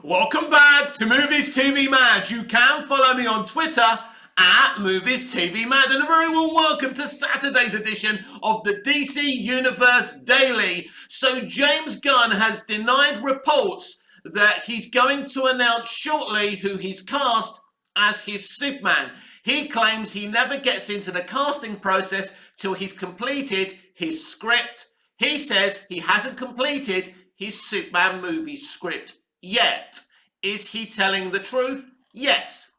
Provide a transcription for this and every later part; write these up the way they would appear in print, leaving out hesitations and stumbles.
Welcome back to Movies TV Mad. You can follow me on Twitter at Movies TV Mad, and a very warm welcome to Saturday's edition of the DC Universe Daily. So James Gunn has denied reports that he's going to announce shortly who he's cast as his Superman. He claims he never gets into the casting process till he's completed his script. He says he hasn't completed his Superman movie script yet. Is he telling the truth? Yes.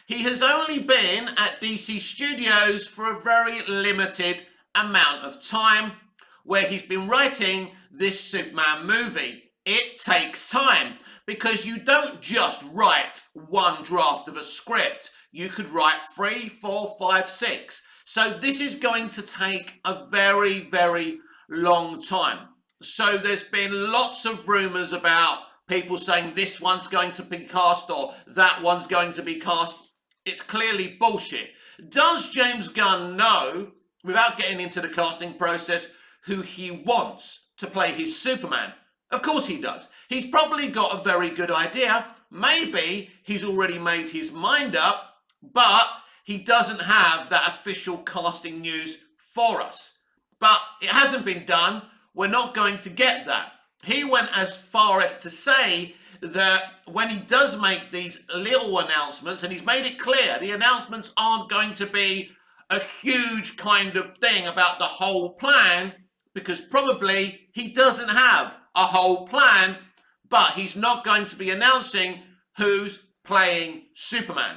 He has only been at DC Studios for a very limited amount of time where he's been writing this Superman movie. It takes time because you don't just write one draft of a script. You could write 3, 4, 5, 6. So this is going to take a very, very long time. So there's been lots of rumours about people saying this one's going to be cast or that one's going to be cast. It's clearly bullshit. Does James Gunn know, without getting into the casting process, who he wants to play his Superman? Of course he does. He's probably got a very good idea. Maybe he's already made his mind up, but he doesn't have that official casting news for us. But it hasn't been done. We're not going to get that. He went as far as to say that when he does make these little announcements, and he's made it clear, the announcements aren't going to be a huge kind of thing about the whole plan, because probably he doesn't have a whole plan, but he's not going to be announcing who's playing Superman.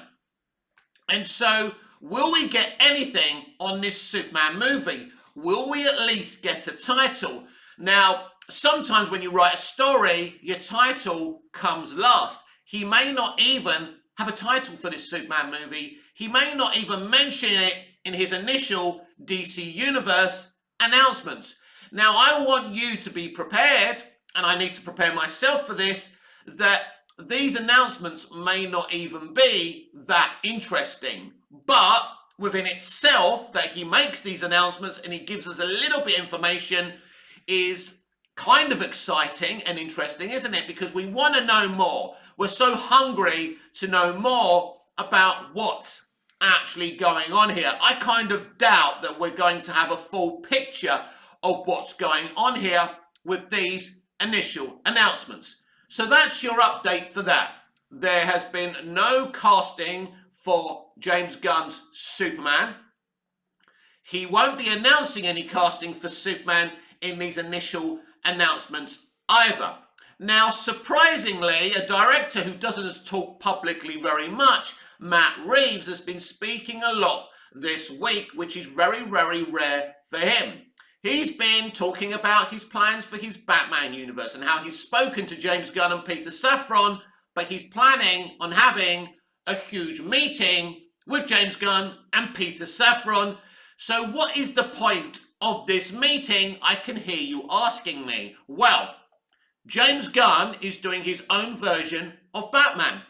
And so, will we get anything on this Superman movie? Will we at least get a title? Now, sometimes when you write a story, your title comes last. He may not even have a title for this Superman movie. He may not even mention it in his initial DC Universe announcements. Now, I want you to be prepared, and I need to prepare myself for this, that these announcements may not even be that interesting. But within itself, that he makes these announcements and he gives us a little bit of information is kind of exciting and interesting, isn't it? Because we want to know more. We're so hungry to know more about what's actually going on here. I kind of doubt that we're going to have a full picture of what's going on here with these initial announcements. So that's your update for that. There has been no casting for James Gunn's Superman. He won't be announcing any casting for Superman in these initial announcements either. Now, surprisingly, a director who doesn't talk publicly very much, Matt Reeves, has been speaking a lot this week, which is very, very rare for him. He's been talking about his plans for his Batman universe and how he's spoken to James Gunn and Peter Safran, but he's planning on having a huge meeting with James Gunn and Peter Safran. So what is the point of this meeting, I can hear you asking me? Well, James Gunn is doing his own version of Batman.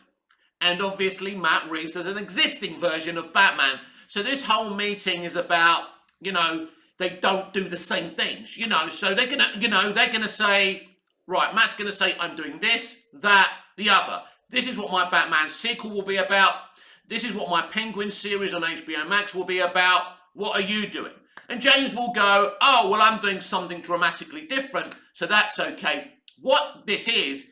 And obviously Matt Reeves has an existing version of Batman. So this whole meeting is about, they don't do the same things, So they're gonna say, right, Matt's gonna say, I'm doing this, that, the other. This is what my Batman sequel will be about. This is what my Penguin series on HBO Max will be about. What are you doing? And James will go, oh, well, I'm doing something dramatically different, so that's okay. What this is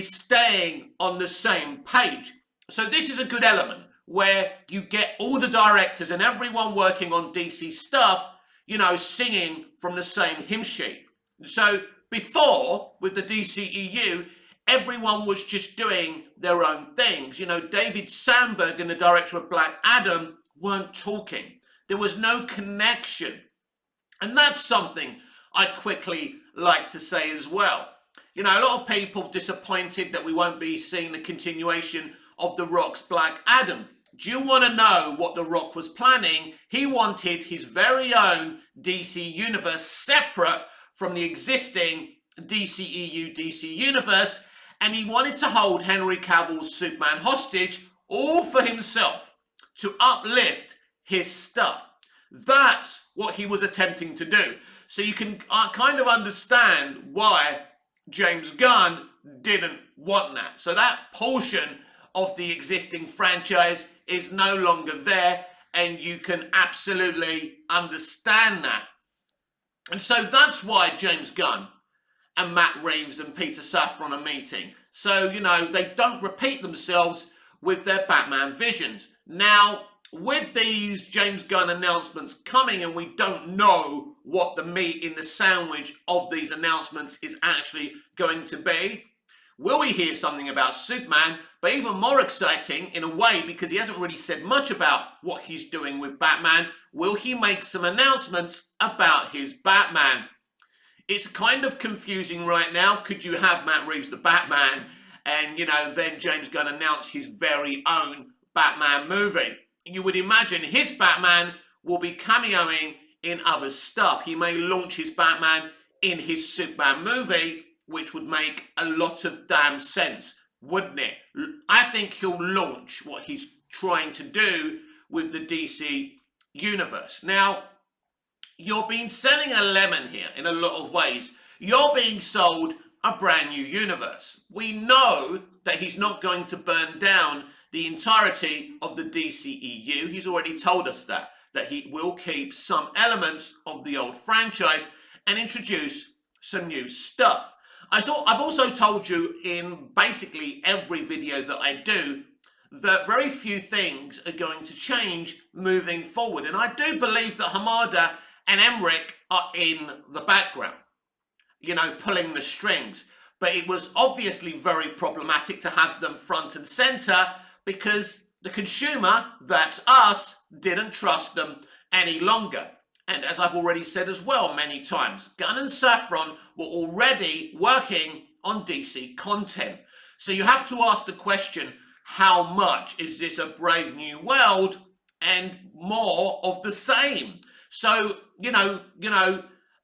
staying on the same page. So this is a good element where you get all the directors and everyone working on DC stuff, singing from the same hymn sheet. So before, with the DCEU, everyone was just doing their own things. David Sandberg and the director of Black Adam weren't talking. There was no connection. And that's something I'd quickly like to say as well. A lot of people disappointed that we won't be seeing the continuation of The Rock's Black Adam. Do you want to know what The Rock was planning? He wanted his very own DC Universe separate from the existing DCEU DC Universe, and he wanted to hold Henry Cavill's Superman hostage all for himself to uplift his stuff. That's what he was attempting to do. So you can kind of understand why James Gunn didn't want that. So that portion of the existing franchise is no longer there, and you can absolutely understand that. And so that's why James Gunn and Matt Reeves and Peter Safran are meeting. So, they don't repeat themselves with their Batman visions. Now, with these James Gunn announcements coming, and we don't know what the meat in the sandwich of these announcements is actually going to be, will we hear something about Superman? But even more exciting, in a way, because he hasn't really said much about what he's doing with Batman, will he make some announcements about his Batman? It's kind of confusing right now. Could you have Matt Reeves the Batman and, then James Gunn announce his very own Batman movie? You would imagine his Batman will be cameoing in other stuff. He may launch his Batman in his Superman movie, which would make a lot of damn sense, wouldn't it? I think he'll launch what he's trying to do with the DC universe. Now, you're being selling a lemon here in a lot of ways. You're being sold a brand new universe. We know that he's not going to burn down the entirety of the DCEU. He's already told us that he will keep some elements of the old franchise and introduce some new stuff. I've also told you in basically every video that I do that very few things are going to change moving forward. And I do believe that Hamada and Emmerich are in the background, pulling the strings. But it was obviously very problematic to have them front and center because the consumer, that's us, didn't trust them any longer. And as I've already said as well many times, Gunn and Safran were already working on DC content. So you have to ask the question, how much is this a Brave New World and more of the same? So,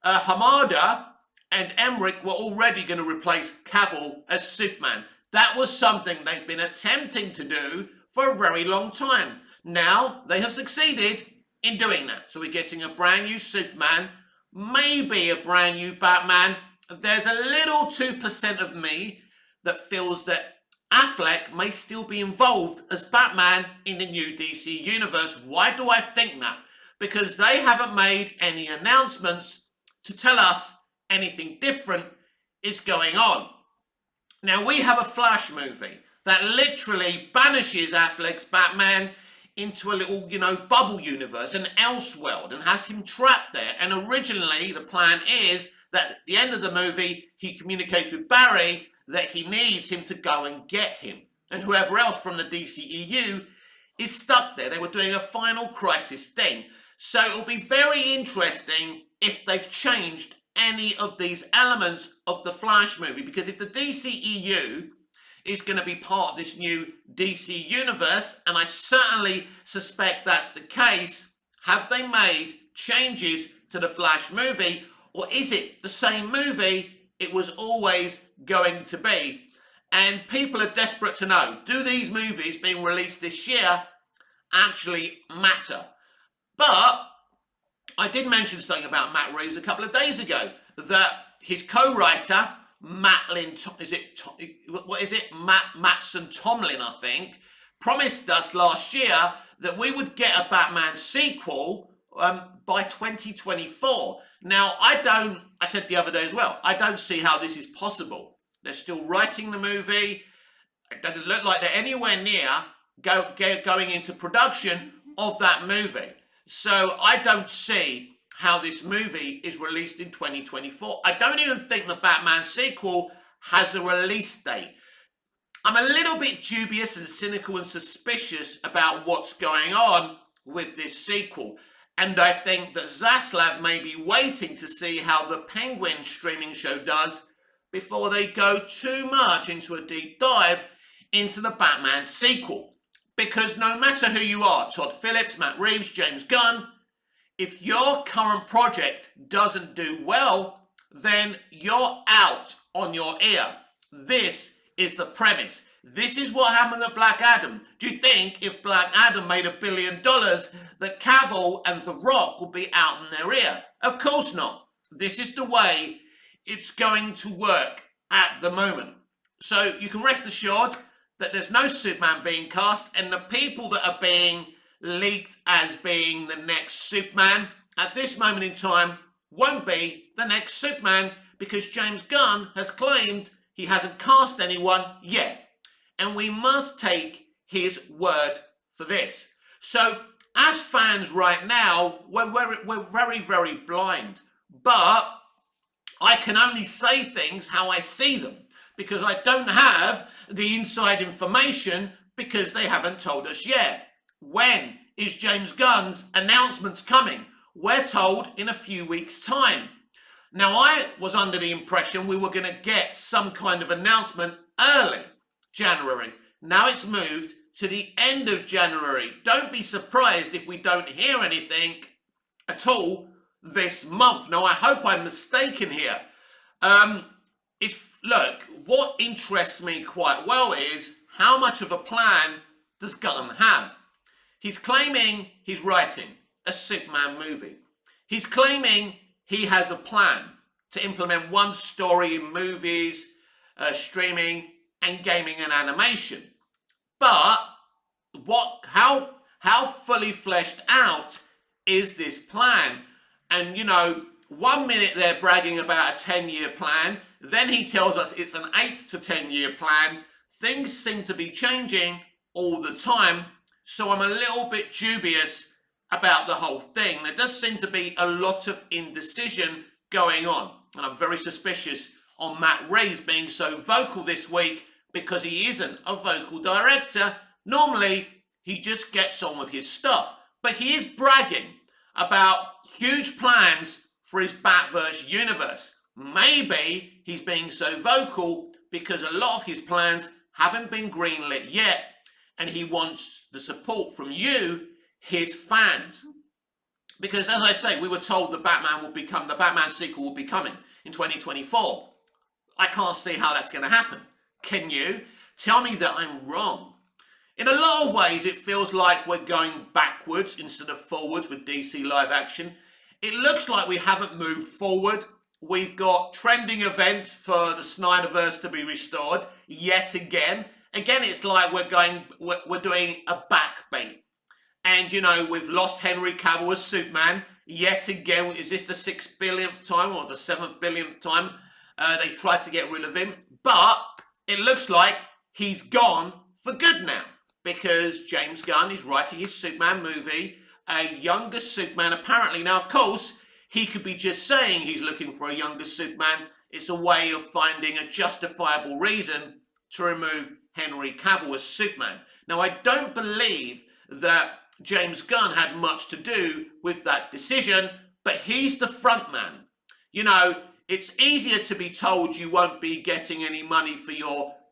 Hamada and Emmerich were already going to replace Cavill as Superman. That was something they've been attempting to do for a very long time. Now, they have succeeded in doing that. So we're getting a brand new Superman, maybe a brand new Batman. There's a little 2% of me that feels that Affleck may still be involved as Batman in the new DC universe. Why do I think that? Because they haven't made any announcements to tell us anything different is going on. Now, we have a Flash movie that literally banishes Affleck's Batman into a little, bubble universe, an Elseworld, and has him trapped there. And originally, the plan is that at the end of the movie, he communicates with Barry that he needs him to go and get him. And whoever else from the DCEU is stuck there. They were doing a Final Crisis thing. So it'll be very interesting if they've changed any of these elements of the Flash movie. Because if the DCEU is going to be part of this new DC universe, and I certainly suspect that's the case, have they made changes to the Flash movie? Or is it the same movie it was always going to be? And people are desperate to know, do these movies being released this year actually matter? But I did mention something about Matt Reeves a couple of days ago, that his co-writer, Matson Tomlin, I think, promised us last year that we would get a Batman sequel by 2024. Now, I said the other day as well, I don't see how this is possible. They're still writing the movie. It doesn't look like they're anywhere near going into production of that movie. So I don't see how this movie is released in 2024. I don't even think the Batman sequel has a release date. I'm a little bit dubious and cynical and suspicious about what's going on with this sequel. And I think that Zaslav may be waiting to see how the Penguin streaming show does before they go too much into a deep dive into the Batman sequel. Because no matter who you are, Todd Phillips, Matt Reeves, James Gunn, if your current project doesn't do well, then you're out on your ear. This is the premise. This is what happened to Black Adam. Do you think if Black Adam made $1 billion that Cavill and The Rock would be out in their ear? Of course not. This is the way it's going to work at the moment. So you can rest assured that there's no Superman being cast, and the people that are being leaked as being the next Superman at this moment in time won't be the next Superman, because James Gunn has claimed he hasn't cast anyone yet. And we must take his word for this. So, as fans right now, we're very, very blind. But I can only say things how I see them, because I don't have the inside information, because they haven't told us yet. When is James Gunn's announcements coming? We're told in a few weeks' time. Now, I was under the impression we were going to get some kind of announcement early January. Now it's moved to the end of January. Don't be surprised if we don't hear anything at all this month. Now, I hope I'm mistaken here. Look, what interests me quite well is how much of a plan does Gunn have? He's claiming he's writing a Superman movie. He's claiming he has a plan to implement one story in movies, streaming, and gaming and animation. But how fully fleshed out is this plan? And you know, 1 minute they're bragging about a 10-year plan, then he tells us it's an 8 to 10-year plan. Things seem to be changing all the time, so I'm a little bit dubious about the whole thing. There does seem to be a lot of indecision going on, and I'm very suspicious on Matt Reeves being so vocal this week, because he isn't a vocal director. Normally, he just gets on with his stuff, but he is bragging about huge plans for his Batverse universe. Maybe he's being so vocal because a lot of his plans haven't been greenlit yet, and he wants the support from you, his fans. Because as I say, we were told the Batman sequel will be coming in 2024. I can't see how that's going to happen. Can you? Tell me that I'm wrong. In a lot of ways, it feels like we're going backwards instead of forwards with DC live action. It looks like we haven't moved forward. We've got trending events for the Snyderverse to be restored yet again. Again, it's like we're doing a backbeat. And, you know, we've lost Henry Cavill as Superman yet again. Is this the 6 billionth time or the 7th billionth time they've tried to get rid of him? But it looks like he's gone for good now, because James Gunn is writing his Superman movie, a younger Superman apparently. Now, of course, he could be just saying he's looking for a younger Superman. It's a way of finding a justifiable reason to remove Henry Cavill as Superman. Now, I don't believe that James Gunn had much to do with that decision, but he's the front man. You know, it's easier to be told you won't be getting any money for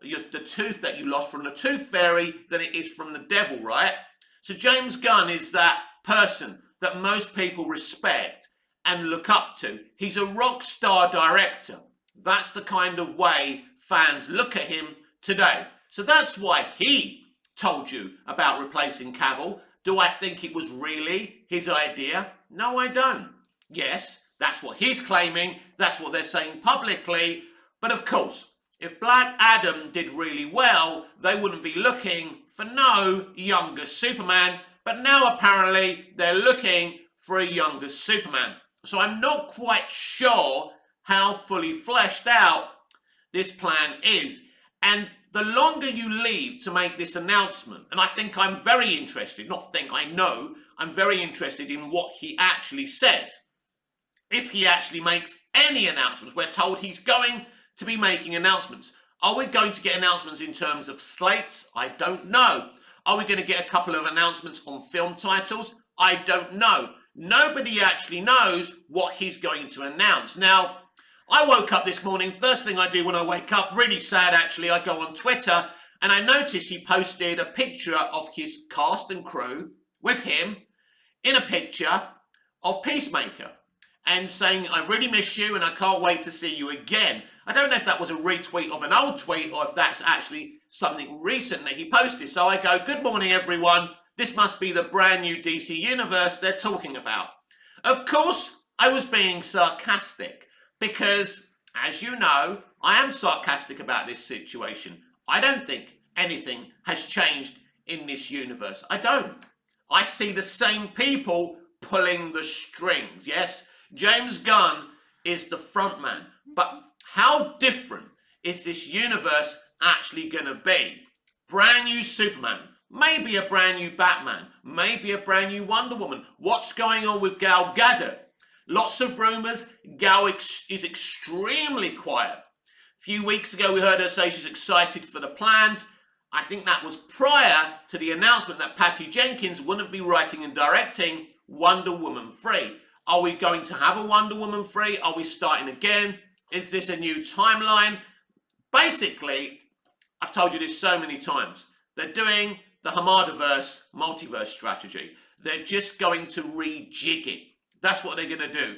the tooth that you lost from the tooth fairy than it is from the devil, right? So James Gunn is that person that most people respect and look up to. He's a rock star director. That's the kind of way fans look at him today. So that's why he told you about replacing Cavill. Do I think it was really his idea? No, I don't. Yes, that's what he's claiming. That's what they're saying publicly. But of course, if Black Adam did really well, they wouldn't be looking for no younger Superman. But now apparently they're looking for a younger Superman. So I'm not quite sure how fully fleshed out this plan is. And the longer you leave to make this announcement, and I think I'm very interested, I know, I'm very interested in what he actually says. If he actually makes any announcements, we're told he's going to be making announcements. Are we going to get announcements in terms of slates? I don't know. Are we going to get a couple of announcements on film titles? I don't know. Nobody actually knows what he's going to announce. Now, I woke up this morning, first thing I do when I wake up, really sad actually, I go on Twitter and I notice he posted a picture of his cast and crew with him in a picture of Peacemaker and saying, I really miss you and I can't wait to see you again. I don't know if that was a retweet of an old tweet or if that's actually something recent that he posted. So I go, good morning everyone, this must be the brand new DC universe they're talking about. Of course, I was being sarcastic. Because, as you know, I am sarcastic about this situation. I don't think anything has changed in this universe. I don't. I see the same people pulling the strings. Yes, James Gunn is the front man. But how different is this universe actually going to be? Brand new Superman, maybe a brand new Batman, maybe a brand new Wonder Woman. What's going on with Gal Gadot? Lots of rumours. Gal is extremely quiet. A few weeks ago we heard her say she's excited for the plans. I think that was prior to the announcement that Patty Jenkins wouldn't be writing and directing Wonder Woman 3. Are we going to have a Wonder Woman 3? Are we starting again? Is this a new timeline? Basically, I've told you this so many times. They're doing the Hamadaverse multiverse strategy. They're just going to rejig it. That's what they're going to do.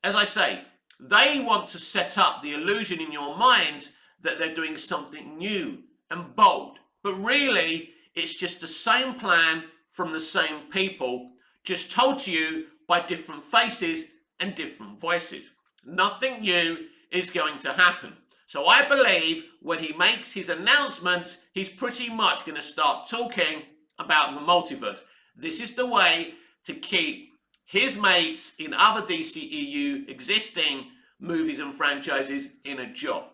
As I say, they want to set up the illusion in your minds that they're doing something new and bold. But really, it's just the same plan from the same people, just told to you by different faces and different voices. Nothing new is going to happen. So I believe when he makes his announcements, he's pretty much going to start talking about the multiverse. This is the way to keep his mates in other DCEU existing movies and franchises in a job,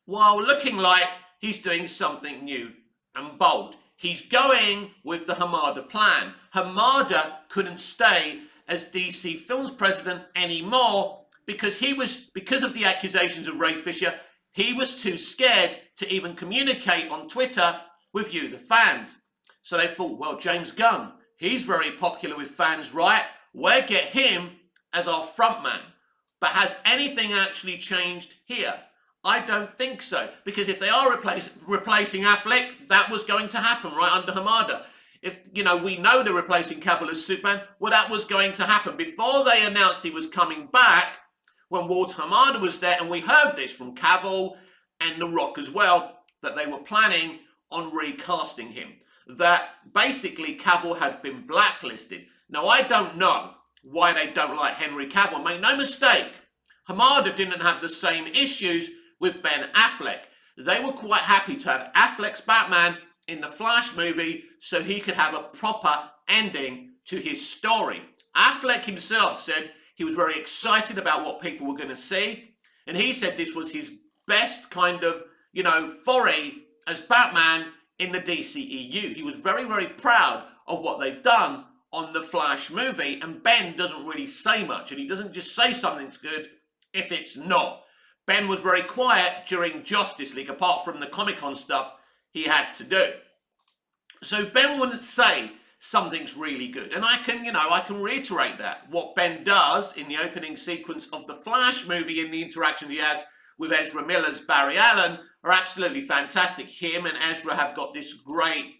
while looking like he's doing something new and bold. He's going with the Hamada plan. Hamada couldn't stay as DC Films president anymore because of the accusations of Ray Fisher, he was too scared to even communicate on Twitter with you, the fans. So they thought, well, James Gunn, he's very popular with fans, right? We'll get him as our frontman. But has anything actually changed here? I don't think so. Because if they are replacing Affleck, that was going to happen right under Hamada. If, we know they're replacing Cavill as Superman, well, that was going to happen. Before they announced he was coming back, when Walter Hamada was there, and we heard this from Cavill and The Rock as well, that they were planning on recasting him. That basically Cavill had been blacklisted. Now, I don't know why they don't like Henry Cavill. Make no mistake, Hamada didn't have the same issues with Ben Affleck. They were quite happy to have Affleck's Batman in the Flash movie so he could have a proper ending to his story. Affleck himself said he was very excited about what people were going to see, and he said this was his best kind of, foray as Batman in the DCEU. He was very, very proud of what they've done on the Flash movie, and Ben doesn't really say much, and he doesn't just say something's good if it's not. Ben was very quiet during Justice League, apart from the Comic-Con stuff he had to do. So Ben wouldn't say something's really good. And I can reiterate that. What Ben does in the opening sequence of the Flash movie and the interaction he has with Ezra Miller's Barry Allen are absolutely fantastic. Him and Ezra have got this great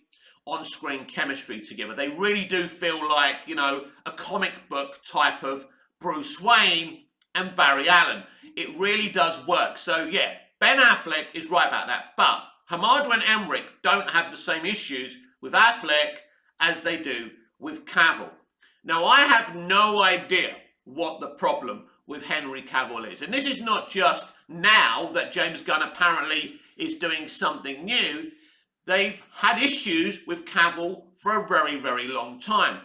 on-screen chemistry together. They really do feel like, a comic book type of Bruce Wayne and Barry Allen. It really does work. So yeah, Ben Affleck is right about that. But Hamada and Emmerich don't have the same issues with Affleck as they do with Cavill. Now, I have no idea what the problem with Henry Cavill is. And this is not just now that James Gunn apparently is doing something new. They've had issues with Cavill for a very, very long time.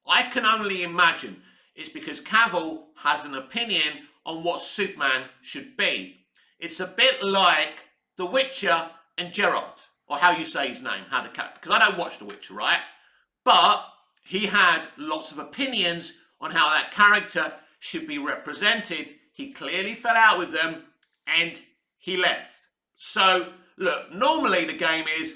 I can only imagine it's because Cavill has an opinion on what Superman should be. It's a bit like The Witcher and Geralt, or how you say his name, because I don't watch The Witcher, right? But he had lots of opinions on how that character should be represented. He clearly fell out with them and he left. So, look, normally the game is,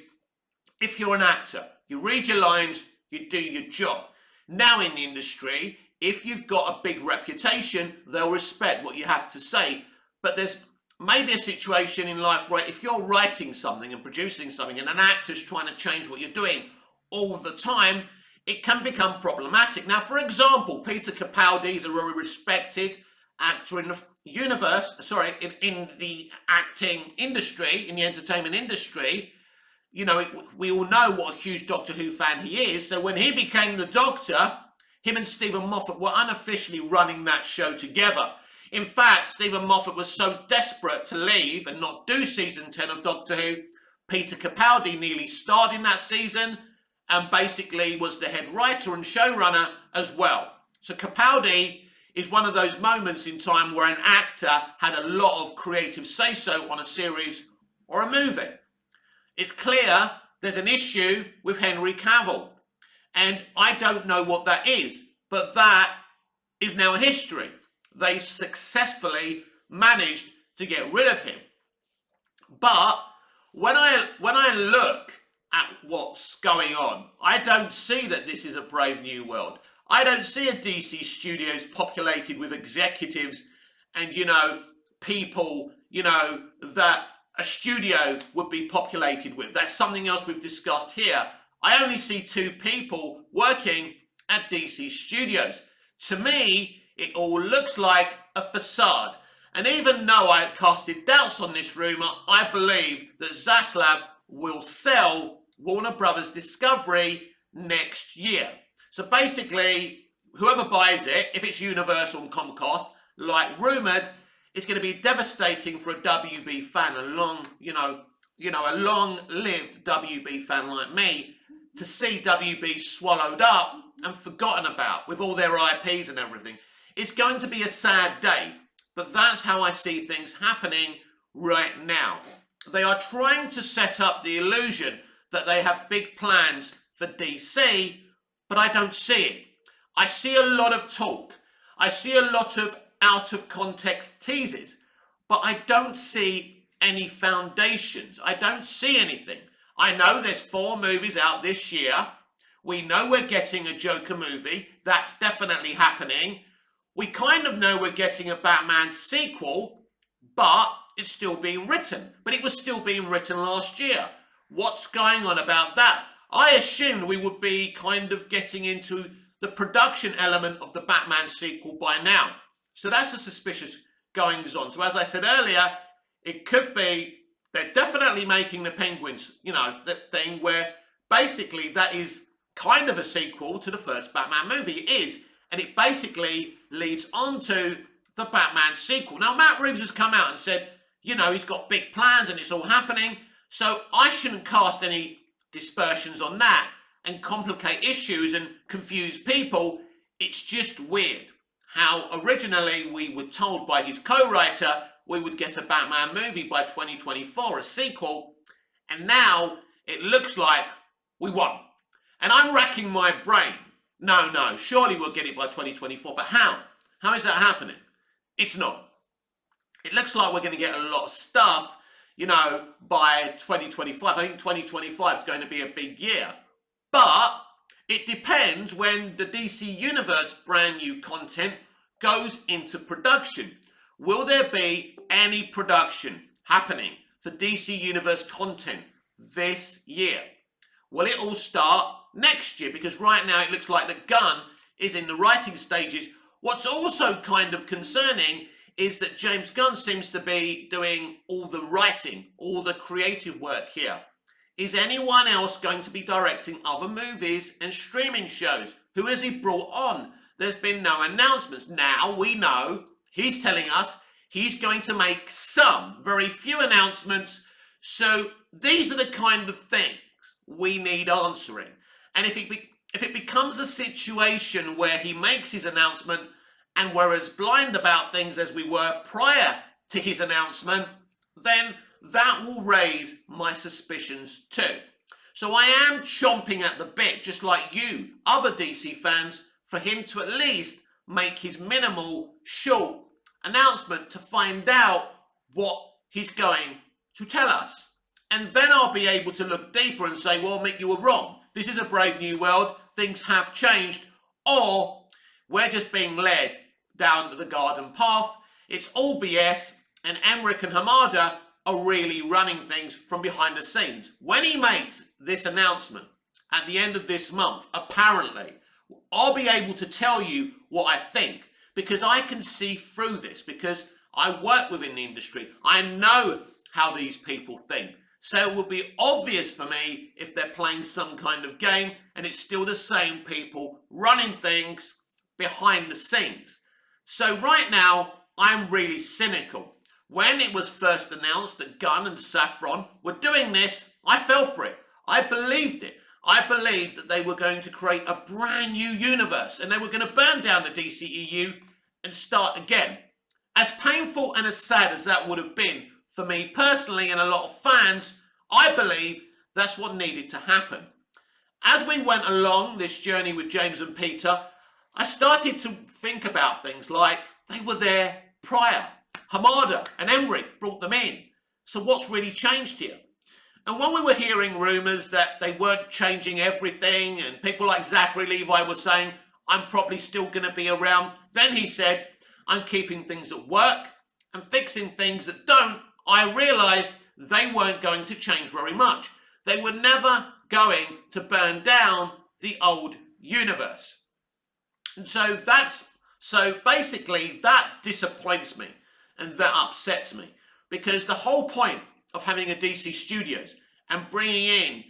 if you're an actor, you read your lines, you do your job. Now in the industry, if you've got a big reputation, they'll respect what you have to say. But there's maybe a situation in life where if you're writing something and producing something and an actor's trying to change what you're doing all the time, it can become problematic. Now, for example, Peter Capaldi is a very respected actor in the in the acting industry, in the entertainment industry. We all know what a huge Doctor Who fan he is. So when he became the Doctor, him and Stephen Moffat were unofficially running that show together. In fact, Stephen Moffat was so desperate to leave and not do season 10 of Doctor Who, Peter Capaldi nearly starred in that season and basically was the head writer and showrunner as well. So Capaldi is one of those moments in time where an actor had a lot of creative say-so on a series or a movie. It's clear there's an issue with Henry Cavill, and I don't know what that is, but that is now history. They've successfully managed to get rid of him. But when I look at what's going on, I don't see that this is a brave new world. I don't see a DC Studios populated with executives and, people, that a studio would be populated with. That's something else we've discussed here. I only see two people working at DC Studios. To me, it all looks like a facade. And even though I casted doubts on this rumour, I believe that Zaslav will sell Warner Brothers Discovery next year. So basically, whoever buys it, if it's Universal and Comcast, like rumoured, it's going to be devastating for a WB fan, a long-lived WB fan like me, to see WB swallowed up and forgotten about with all their IPs and everything. It's going to be a sad day, but that's how I see things happening right now. They are trying to set up the illusion that they have big plans for DC, but I don't see it. I see a lot of talk. I see a lot of out of context teases, but I don't see any foundations. I don't see anything. I know there's 4 movies out this year. We know we're getting a Joker movie. That's definitely happening. We kind of know we're getting a Batman sequel, but it's still being written. But it was still being written last year. What's going on about that? I assumed we would be kind of getting into the production element of the Batman sequel by now. So that's a suspicious goings on. So as I said earlier, it could be they're definitely making the Penguins, that thing where basically that is kind of a sequel to the first Batman movie. It is. And it basically leads on to the Batman sequel. Now, Matt Reeves has come out and said, he's got big plans and it's all happening. So I shouldn't cast any dispersions on that and complicate issues and confuse people. It's just weird how originally we were told by his co-writer we would get a Batman movie by 2024, a sequel, and now it looks like we won't. And I'm racking my brain. No, surely we'll get it by 2024, but how? How is that happening? It's not. It looks like we're going to get a lot of stuff, by 2025. I think 2025 is going to be a big year. But it depends when the DC Universe brand new content goes into production. Will there be any production happening for DC Universe content this year? Will it all start next year? Because right now it looks like the gun is in the writing stages. What's also kind of concerning is that James Gunn seems to be doing all the writing, all the creative work here. Is anyone else going to be directing other movies and streaming shows? Who has he brought on? There's been no announcements. Now we know he's telling us he's going to make some, very few announcements. So these are the kind of things we need answering. And if it becomes a situation where he makes his announcement and we're as blind about things as we were prior to his announcement, then that will raise my suspicions too. So I am chomping at the bit, just like you, other DC fans, for him to at least make his minimal, short announcement to find out what he's going to tell us. And then I'll be able to look deeper and say, well, Mick, you were wrong. This is a brave new world. Things have changed. Or we're just being led down the garden path. It's all BS. And Emmerich and Hamada are really running things from behind the scenes. When he makes this announcement at the end of this month, apparently, I'll be able to tell you what I think, because I can see through this, because I work within the industry. I know how these people think. So it will be obvious for me if they're playing some kind of game and it's still the same people running things behind the scenes. So right now, I'm really cynical. When it was first announced that Gunn and Safran were doing this, I fell for it. I believed it. I believed that they were going to create a brand new universe and they were going to burn down the DCEU and start again. As painful and as sad as that would have been for me personally and a lot of fans, I believe that's what needed to happen. As we went along this journey with James and Peter, I started to think about things like they were there prior. Hamada and Emmerich brought them in. So what's really changed here? And when we were hearing rumours that they weren't changing everything and people like Zachary Levi were saying, I'm probably still going to be around, then he said, I'm keeping things that work and fixing things that don't. I realised they weren't going to change very much. They were never going to burn down the old universe. And so basically that disappoints me and that upsets me, because the whole point of having a DC Studios and bringing in,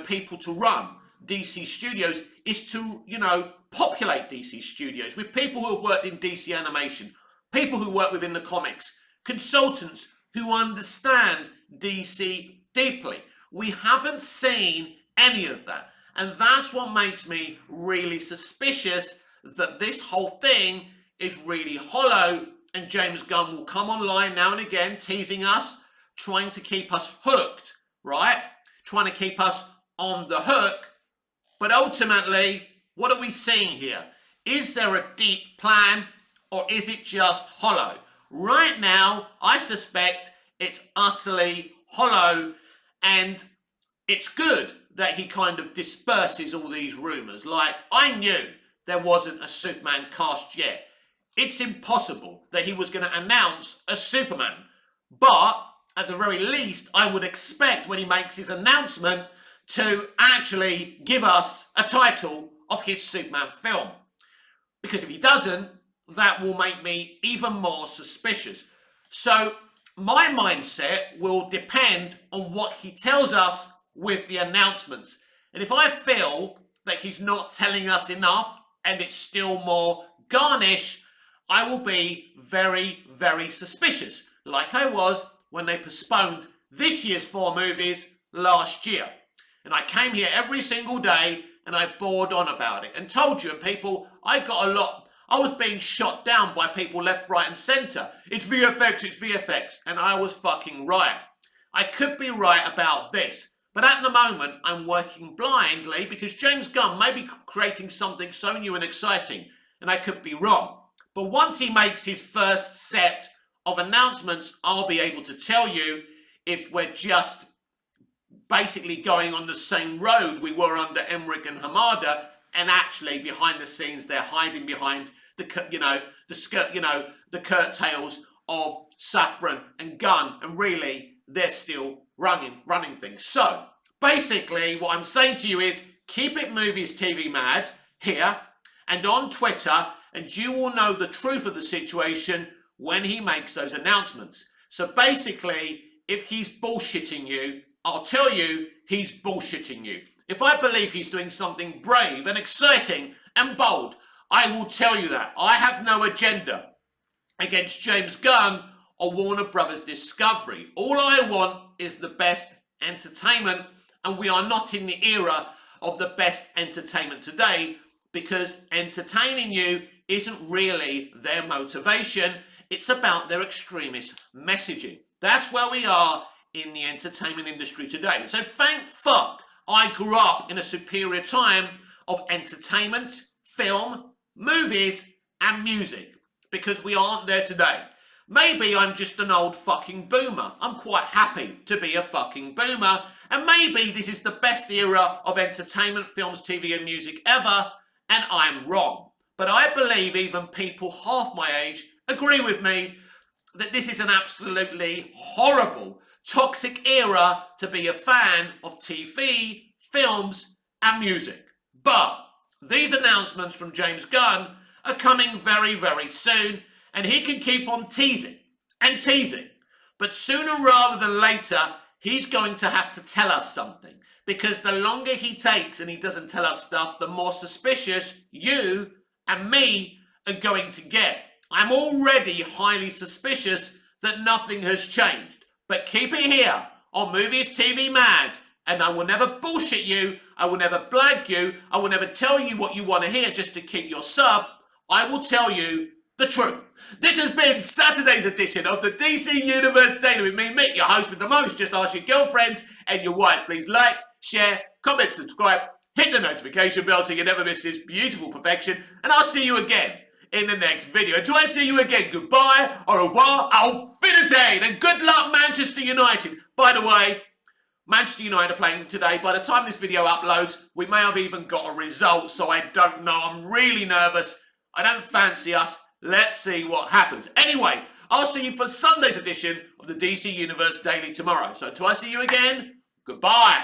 people to run DC Studios is to, populate DC Studios with people who have worked in DC animation, people who work within the comics, consultants who understand DC deeply. We haven't seen any of that. And that's what makes me really suspicious that this whole thing is really hollow, and James Gunn will come online now and again teasing us, trying to keep us hooked, right? Trying to keep us on the hook. But ultimately, what are we seeing here? Is there a deep plan, or is it just hollow? Right now, I suspect it's utterly hollow, and it's good that he kind of disperses all these rumours. Like, I knew there wasn't a Superman cast yet. It's impossible that he was going to announce a Superman. But, at the very least, I would expect when he makes his announcement to actually give us a title of his Superman film. Because if he doesn't, that will make me even more suspicious. So, my mindset will depend on what he tells us with the announcements. And if I feel that he's not telling us enough and it's still more garnish, I will be very, very suspicious, like I was when they postponed this year's 4 movies last year. And I came here every single day and I bored on about it and told you, and people, I was being shot down by people left, right and centre. It's VFX, and I was fucking right. I could be right about this, but at the moment I'm working blindly because James Gunn may be creating something so new and exciting, and I could be wrong. But once he makes his first set of announcements, I'll be able to tell you if we're just basically going on the same road we were under Emmerich and Hamada, and actually behind the scenes they're hiding behind the curtails of Safran and Gunn, and really they're still running things. So basically what I'm saying to you is keep it Movies TV Mad here and on Twitter, and you will know the truth of the situation when he makes those announcements. So basically, if he's bullshitting you, I'll tell you he's bullshitting you. If I believe he's doing something brave and exciting and bold, I will tell you that. I have no agenda against James Gunn or Warner Brothers Discovery. All I want is the best entertainment, and we are not in the era of the best entertainment today, because entertaining you isn't really their motivation. It's about their extremist messaging. That's where we are in the entertainment industry today. So thank fuck I grew up in a superior time of entertainment, film, movies and music, because we aren't there today. Maybe I'm just an old fucking boomer. I'm quite happy to be a fucking boomer, and maybe this is the best era of entertainment, films, TV and music ever, and I'm wrong. But I believe even people half my age agree with me that this is an absolutely horrible, toxic era to be a fan of TV, films and music. But these announcements from James Gunn are coming very, very soon, and he can keep on teasing and teasing. But sooner rather than later, he's going to have to tell us something, because the longer he takes and he doesn't tell us stuff, the more suspicious you and me are going to get. I'm already highly suspicious that nothing has changed. But keep it here on Movies TV Mad. And I will never bullshit you. I will never blag you. I will never tell you what you want to hear just to keep your sub. I will tell you the truth. This has been Saturday's edition of the DC Universe Daily with me, Mick, your host with the most. Just ask your girlfriends and your wives. Please like, share, comment, subscribe, hit the notification bell so you never miss this beautiful perfection. And I'll see you again in the next video. Until I see you again, goodbye, au revoir, auf Wiedersehen, and good luck, Manchester United. By the way, Manchester United are playing today. By the time this video uploads, we may have even got a result, so I don't know. I'm really nervous. I don't fancy us. Let's see what happens. Anyway, I'll see you for Sunday's edition of the DC Universe Daily tomorrow. So until I see you again, goodbye.